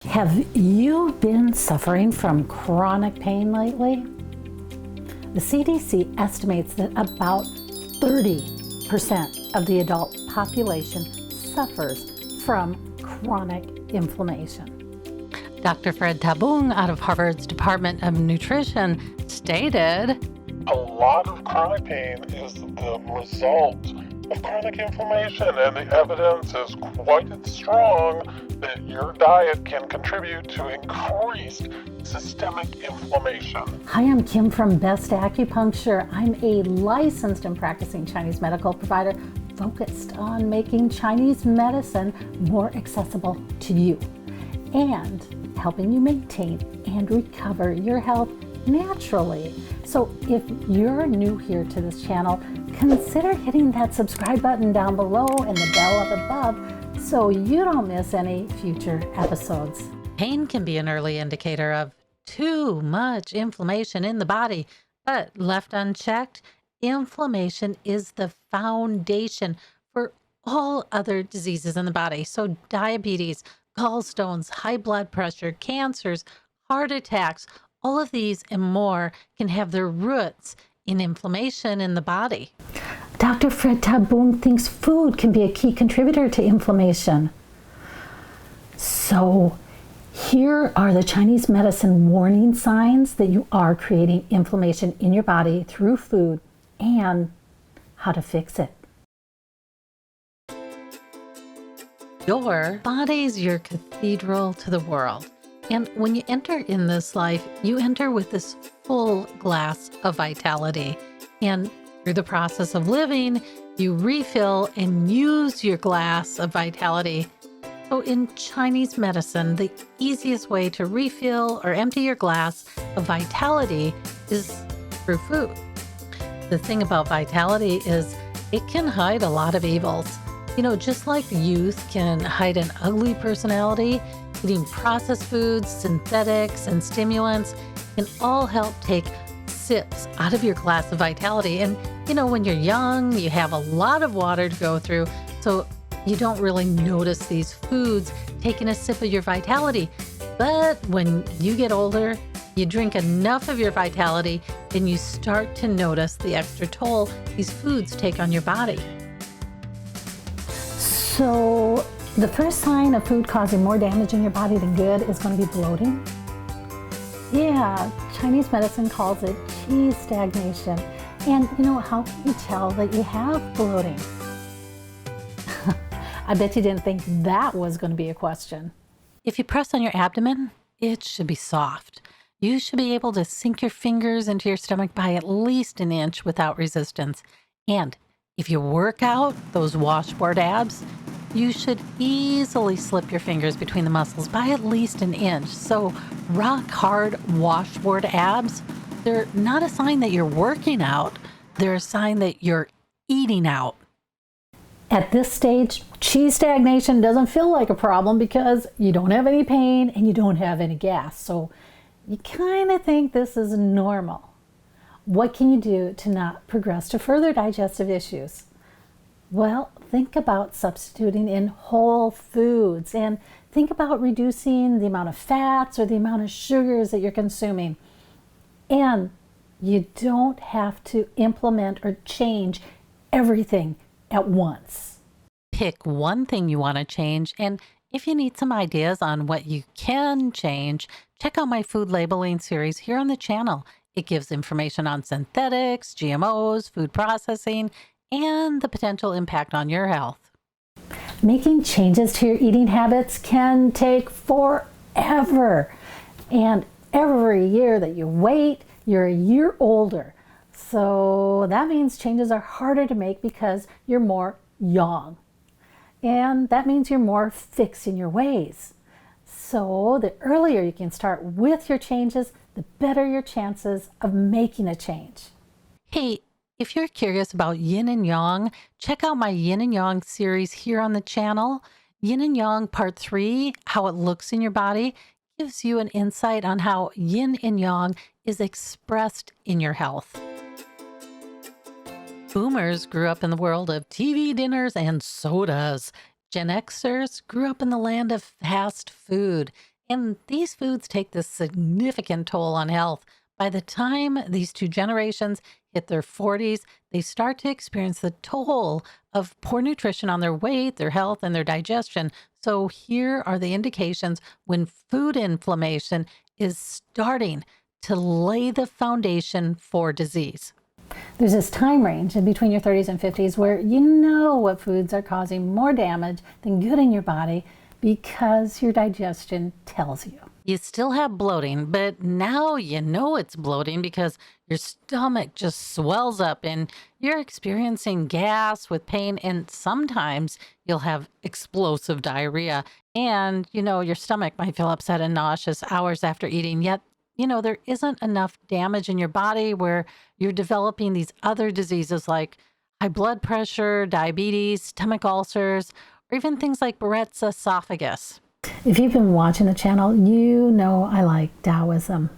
Have you been suffering from chronic pain lately? The CDC estimates that about 30% of the adult population suffers from chronic inflammation. Dr. Fred Tabung out of Harvard's Department of Nutrition stated, "A lot of chronic pain is the result of chronic inflammation, and the evidence is quite strong that your diet can contribute to increased systemic inflammation." Hi, I'm Kim from Best Acupuncture. I'm a licensed and practicing Chinese medical provider focused on making Chinese medicine more accessible to you and helping you maintain and recover your health naturally. So if you're new here to this channel, consider hitting that subscribe button down below and the bell up above so you don't miss any future episodes. pain can be an early indicator of too much inflammation in the body, but left unchecked, inflammation is the foundation for all other diseases in the body. So diabetes, gallstones, high blood pressure, cancers, heart attacks, all of these and more can have their roots in inflammation in the body. Dr. Fred Tabung thinks food can be a key contributor to inflammation. So here are the Chinese medicine warning signs that you are creating inflammation in your body through food and how to fix it. Your body's your cathedral to the world. And when you enter in this life, you enter with this full glass of vitality. And through the process of living, you refill and use your glass of vitality. So in Chinese medicine, the easiest way to refill or empty your glass of vitality is through food. The thing about vitality is it can hide a lot of evils. You know, just like youth can hide an ugly personality, eating processed foods, synthetics, and stimulants can all help take sips out of your glass of vitality. And, you know, when you're young, you have a lot of water to go through, so you don't really notice these foods taking a sip of your vitality. But when you get older, you drink enough of your vitality, and you start to notice the extra toll these foods take on your body. So the first sign of food causing more damage in your body than good is going to be bloating. Yeah, Chinese medicine calls it qi stagnation. And you know, how can you tell that you have bloating? I bet you didn't think that was going to be a question. If you press on your abdomen, it should be soft. You should be able to sink your fingers into your stomach by at least an inch without resistance. And if you work out those washboard abs, you should easily slip your fingers between the muscles by at least an inch. So rock hard washboard abs, they're not a sign that you're working out. They're a sign that you're eating out. At this stage, qi stagnation doesn't feel like a problem because you don't have any pain and you don't have any gas. So you kind of think this is normal. What can you do to not progress to further digestive issues? Well, think about substituting in whole foods and think about reducing the amount of fats or the amount of sugars that you're consuming. And you don't have to implement or change everything at once. Pick one thing you want to change, and if you need some ideas on what you can change, check out my food labeling series here on the channel. It gives information on synthetics, GMOs, food processing, and the potential impact on your health. Making changes to your eating habits can take forever. And every year that you wait, you're a year older. So that means changes are harder to make because you're more young. And that means you're more fixed in your ways. So the earlier you can start with your changes, the better your chances of making a change. Hey, if you're curious about yin and yang, check out my yin and yang series here on the channel. Yin and yang part 3, how it looks in your body, gives you an insight on how yin and yang is expressed in your health. Boomers grew up in the world of TV dinners and sodas. Gen Xers grew up in the land of fast food. And these foods take this significant toll on health. By the time these two generations hit their 40s, they start to experience the toll of poor nutrition on their weight, their health, and their digestion. So here are the indications when food inflammation is starting to lay the foundation for disease. There's this time range in between your 30s and 50s where you know what foods are causing more damage than good in your body because your digestion tells you. You still have bloating, but now you know it's bloating because your stomach just swells up and you're experiencing gas with pain, and sometimes you'll have explosive diarrhea. And, your stomach might feel upset and nauseous hours after eating, yet, there isn't enough damage in your body where you're developing these other diseases like high blood pressure, diabetes, stomach ulcers, or even things like Barrett's esophagus. If you've been watching the channel, you know I like Taoism.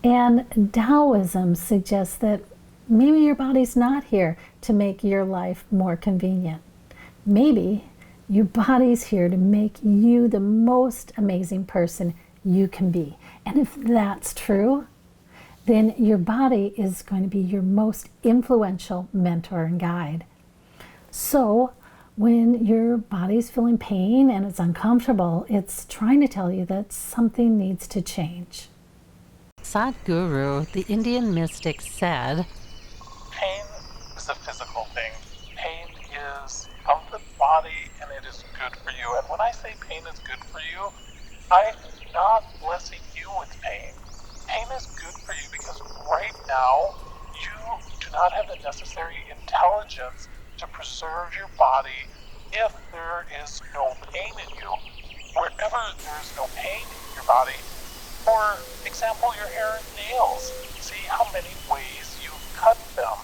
And Taoism suggests that maybe your body's not here to make your life more convenient. Maybe your body's here to make you the most amazing person you can be. And if that's true, then your body is going to be your most influential mentor and guide. So when your body's feeling pain and it's uncomfortable, it's trying to tell you that something needs to change. Sadhguru, the Indian mystic, said, Pain is a physical thing. Pain is of the body and it is good for you. And when I say pain is good for you, I'm not blessing you with pain. Pain is good for you because right now you do not have the necessary intelligence to preserve your body if there is no pain in you. Wherever there's no pain in your body, for example, your hair and nails, see how many ways you've cut them.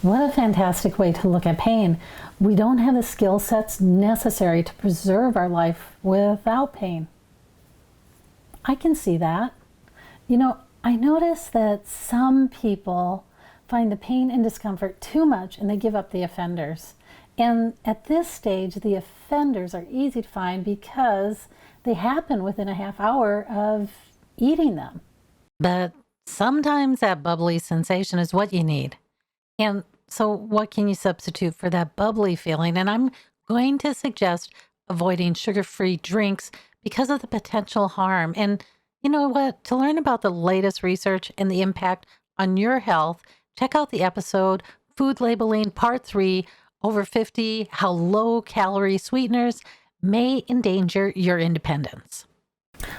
What a fantastic way to look at pain. We don't have the skill sets necessary to preserve our life without pain. I can see that. I notice that some people find the pain and discomfort too much and they give up the offenders. And at this stage, the offenders are easy to find because they happen within a half hour of eating them. but sometimes that bubbly sensation is what you need. And so, what can you substitute for that bubbly feeling? And I'm going to suggest avoiding sugar-free drinks because of the potential harm. And you know what? To learn about the latest research and the impact on your health, check out the episode Food Labeling Part 3, Over 50, How Low-Calorie Sweeteners May Endanger Your Independence.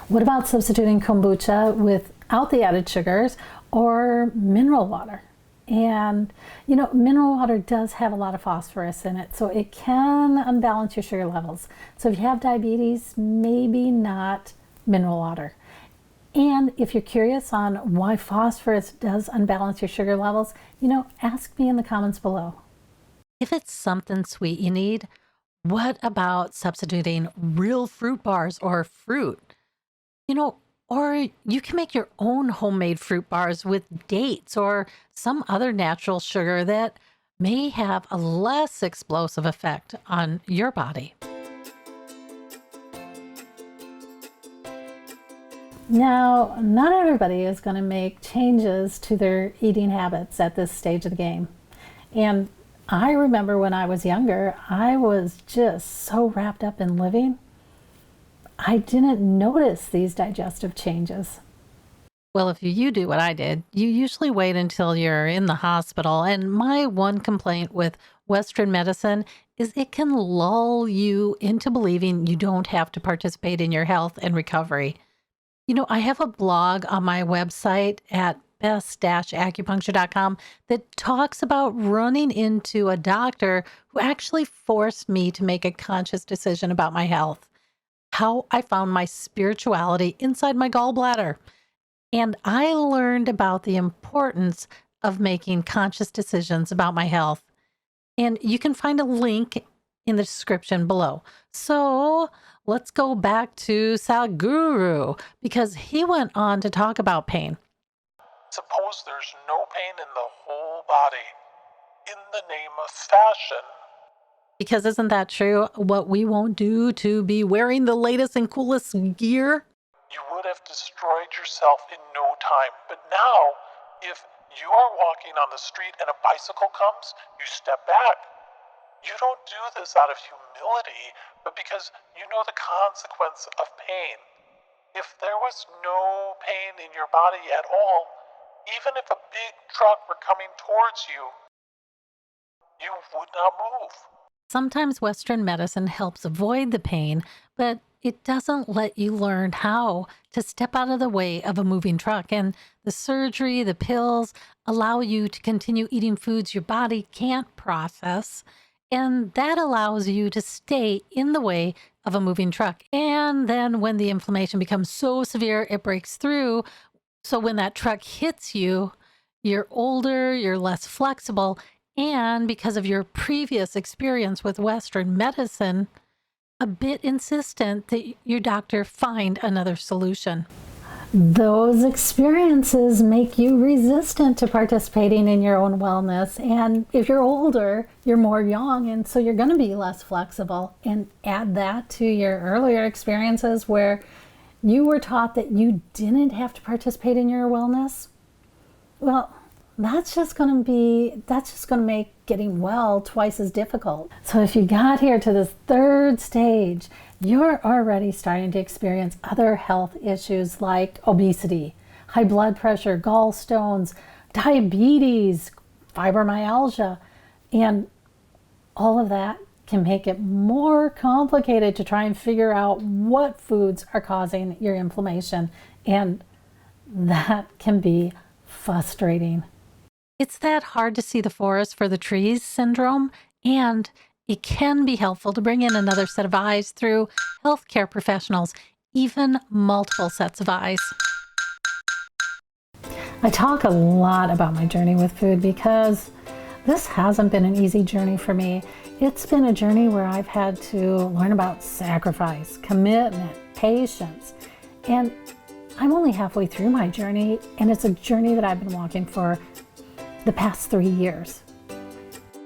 What about substituting kombucha without the added sugars or mineral water? And, mineral water does have a lot of phosphorus in it, so it can unbalance your sugar levels. So if you have diabetes, maybe not mineral water. And if you're curious on why phosphorus does unbalance your sugar levels, ask me in the comments below. If it's something sweet you need, what about substituting real fruit bars or fruit? Or you can make your own homemade fruit bars with dates or some other natural sugar that may have a less explosive effect on your body. Now, not everybody is going to make changes to their eating habits at this stage of the game. And I remember when I was younger, I was just so wrapped up in living, I didn't notice these digestive changes. Well, if you do what I did, you usually wait until you're in the hospital. And my one complaint with Western medicine is it can lull you into believing you don't have to participate in your health and recovery. I have a blog on my website at best-acupuncture.com that talks about running into a doctor who actually forced me to make a conscious decision about my health, how I found my spirituality inside my gallbladder. And I learned about the importance of making conscious decisions about my health. And you can find a link in the description below. So let's go back to Sadhguru because he went on to talk about pain. Suppose there's no pain in the whole body. In the name of fashion, Because isn't that true? What we won't do to be wearing the latest and coolest gear? you would have destroyed yourself in no time. But now, if you are walking on the street and a bicycle comes, you step back. You don't do this out of humility, but because you know the consequence of pain. If there was no pain in your body at all, even if a big truck were coming towards you, you would not move. Sometimes Western medicine helps avoid the pain, but it doesn't let you learn how to step out of the way of a moving truck. And the surgery, the pills allow you to continue eating foods your body can't process. And that allows you to stay in the way of a moving truck. And then when the inflammation becomes so severe, it breaks through. So when that truck hits you, you're older, you're less flexible. And because of your previous experience with Western medicine, a bit insistent that your doctor find another solution. Those experiences make you resistant to participating in your own wellness. And if you're older, you're more young, and so you're going to be less flexible. And add that to your earlier experiences where you were taught that you didn't have to participate in your wellness. Well, that's just going to make getting well twice as difficult. So if you got here to this third stage, you're already starting to experience other health issues like obesity, high blood pressure, gallstones, diabetes, fibromyalgia, and all of that can make it more complicated to try and figure out what foods are causing your inflammation, and that can be frustrating. It's that hard to see the forest for the trees syndrome, and it can be helpful to bring in another set of eyes through healthcare professionals, even multiple sets of eyes. I talk a lot about my journey with food because this hasn't been an easy journey for me. It's been a journey where I've had to learn about sacrifice, commitment, patience, and I'm only halfway through my journey, and it's a journey that I've been walking for the past 3 years.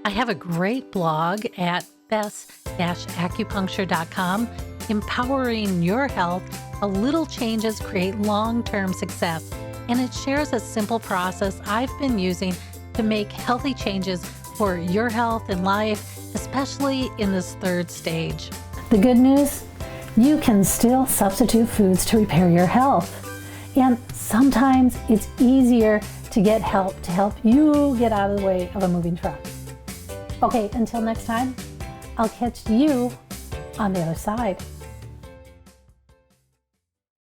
I have a great blog at best-acupuncture.com, empowering your health. A little changes create long-term success, and it shares a simple process I've been using to make healthy changes for your health and life, especially in this third stage. The good news, you can still substitute foods to repair your health. And sometimes it's easier to get help to help you get out of the way of a moving truck. Okay, until next time, I'll catch you on the other side.